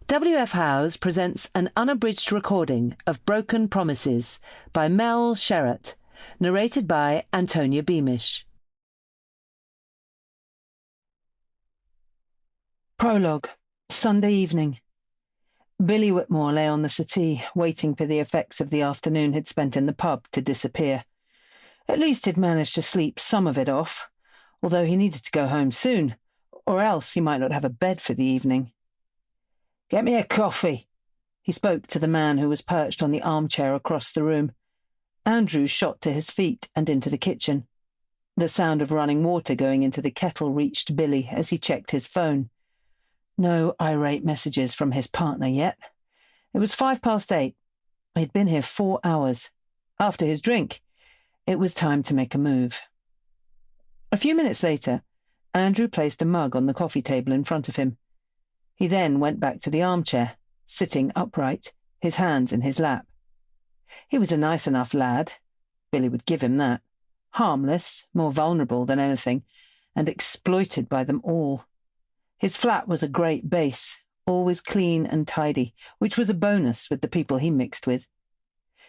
W.F. Howes presents an unabridged recording of Broken Promises by Mel Sherratt, narrated by Antonia Beamish. Prologue. Sunday evening. Billy Whitmore lay on the settee, waiting for the effects of the afternoon he'd spent in the pub to disappear. At least he'd managed to sleep some of it off, although he needed to go home soon, or else he might not have a bed for the evening. "Get me a coffee," he spoke to the man who was perched on the armchair across the room. Andrew shot to his feet and into the kitchen. The sound of running water going into the kettle reached Billy as he checked his phone. No irate messages from his partner yet. It was 8:05. He'd been here 4 hours. After his drink, it was time to make a move. A few minutes later, Andrew placed a mug on the coffee table in front of him. He then went back to the armchair, sitting upright, his hands in his lap. He was a nice enough lad. Billy would give him that. Harmless, more vulnerable than anything, and exploited by them all. His flat was a great base, always clean and tidy, which was a bonus with the people he mixed with.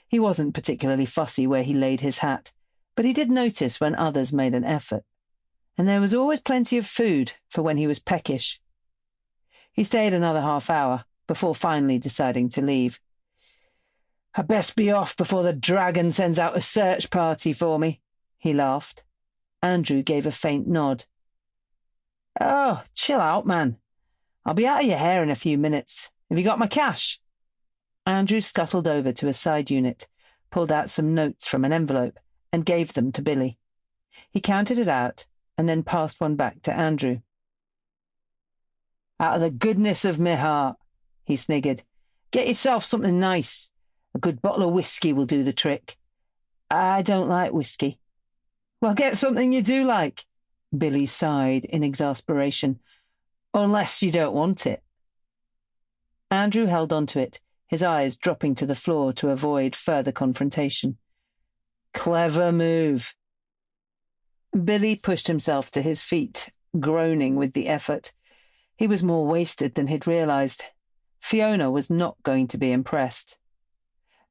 He wasn't particularly fussy where he laid his hat, but he did notice when others made an effort. And there was always plenty of food for when he was peckish. He stayed another half hour before finally deciding to leave. "I'd best be off before the dragon sends out a search party for me," he laughed. Andrew gave a faint nod. "Oh, chill out, man. I'll be out of your hair in a few minutes. Have you got my cash?" Andrew scuttled over to a side unit, pulled out some notes from an envelope, and gave them to Billy. He counted it out and then passed one back to Andrew. "Out of the goodness of me heart," he sniggered. "Get yourself something nice. A good bottle of whiskey will do the trick." "I don't like whiskey." "Well, get something you do like." Billy sighed in exasperation. "Unless you don't want it." Andrew held on to it, his eyes dropping to the floor to avoid further confrontation. "Clever move." Billy pushed himself to his feet, groaning with the effort. He was more wasted than he'd realized. Fiona was not going to be impressed.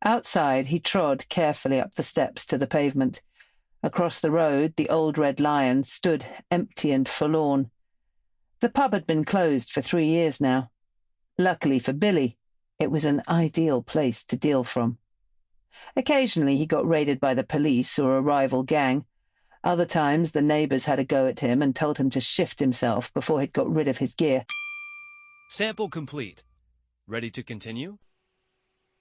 Outside, he trod carefully up the steps to the pavement. Across the road, the old Red Lion stood empty and forlorn. The pub had been closed for 3 years now. Luckily for Billy, it was an ideal place to deal from. Occasionally he got raided by the police or a rival gang. Other times the neighbours had a go at him and told him to shift himself before he'd got rid of his gear. Sample complete. Ready to continue?